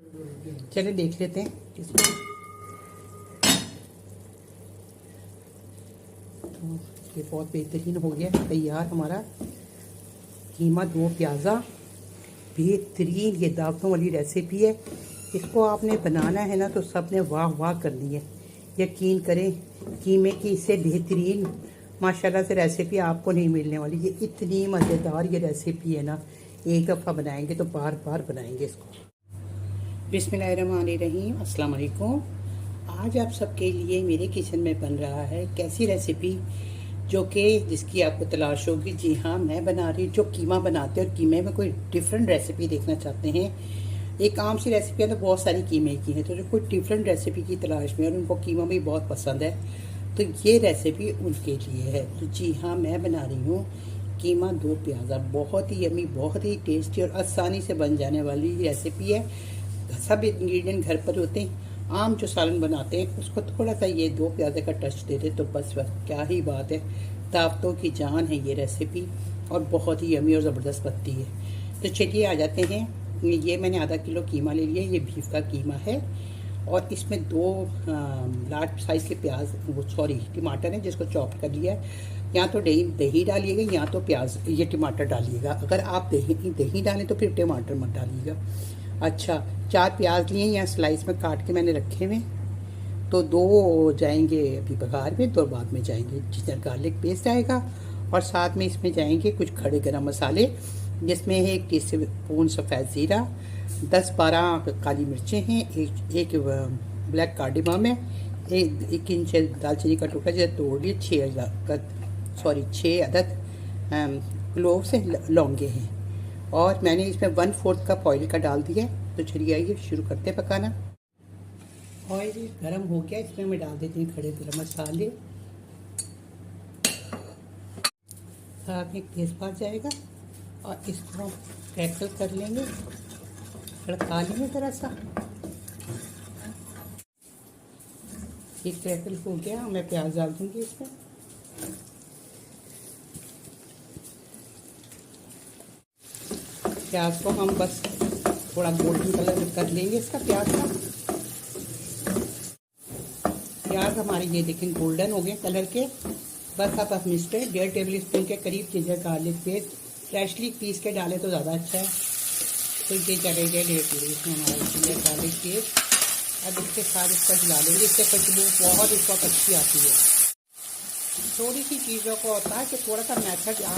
चलिए देख लेते हैं इसको। तो ये बहुत बेहतरीन हो गया तैयार हमारा कीमा दो प्याज़ा। बेहतरीन ये दावतों वाली रेसिपी है। इसको आपने बनाना है ना तो सब ने वाह वाह करनी है। यकीन करें कीमे की इससे बेहतरीन माशाल्लाह से रेसिपी आपको नहीं मिलने वाली। ये इतनी मज़ेदार ये रेसिपी है ना, एक दफ़ा बनाएंगे तो बार बार बनाएंगे इसको। बिस्मिल्लाहिर्रहमानिर्रहीम, अस्सलाम वालेकुम। आज आप सबके लिए मेरे किचन में बन रहा है कैसी रेसिपी जो कि जिसकी आपको तलाश होगी। जी हाँ, मैं बना रही हूँ जो कीमा बनाते हैं और कीमे में कोई डिफरेंट रेसिपी देखना चाहते हैं। एक आम सी रेसिपी है तो बहुत सारी कीमे की है, तो जो कोई डिफरेंट रेसिपी की तलाश में और उनको कीमा भी बहुत पसंद है तो ये रेसिपी उनके लिए है। तो जी हाँ, मैं बना रही हूँ कीमा दो प्याज़ा। बहुत ही यमी, बहुत ही टेस्टी और आसानी से बन जाने वाली रेसिपी है। सब इंग्रेडिएंट घर पर होते हैं। आम जो सालन बनाते हैं उसको थोड़ा सा ये दो प्याज़े का टच दे दे तो बस क्या ही बात है। दावतों की जान है ये रेसिपी और बहुत ही यमी और ज़बरदस्त बनती है। तो चलिए आ जाते हैं। ये मैंने आधा किलो कीमा ले लिया, ये बीफ का कीमा है और इसमें दो लार्ज साइज़ के प्याज टमाटर है जिसको चॉप कर लिया है। या तो दही डालिएगा या तो प्याज ये टमाटर डालिएगा। अगर आप दही डालें तो फिर टमाटर मत डालिएगा। अच्छा, 4 प्याज लिए या स्लाइस में काट के मैंने रखे हुए, तो 2 जाएंगे अभी बघार में, 2 बाद में जाएंगे जिंजर गार्लिक पेस्ट आएगा और साथ में इसमें जाएंगे कुछ खड़े गरम मसाले जिसमें है 1 टीस्पून सफ़ेद ज़ीरा, 10-12 काली मिर्चें हैं, एक ब्लैक कार्डेमम है, 1 इंच दालचीनी का टुकड़ा जैसे तोड़ लिए, 6 अदद क्लोव से लौंगे हैं और मैंने इसमें 1/4 कप ऑयल का डाल दिया है। तो चलिए आइए शुरू करते हैं पकाना। ऑयल गरम हो गया, इसमें मैं डाल देती हूँ खड़े गरम मसाले, साथ में तेज़पात जाएगा और इसको हम क्रैकल कर लेंगे, तड़का लेंगे ज़रा सा। ये क्रैकल हो गया, मैं प्याज डाल दूँगी इसमें। प्याज को हम बस थोड़ा गोल्डन कलर कर लेंगे इसका प्याज का। प्याज हमारे ये देखें गोल्डन हो गए कलर के। बस आप इस पर 1.5 टेबल स्पून के करीब जिंजर गार्लिक पेस्ट फ्रेशली पीस के डालें तो ज़्यादा अच्छा है। तो ये जगह 1.5 टेबल स्पून हमारा जिंजर गार्लिक पेस्ट। अब इसके साथ इसका हिला लेंगे, इससे खुशबू बहुत इस वक्त अच्छी आती है। थोड़ी सी चीज़ों को होता है कि थोड़ा सा मेथड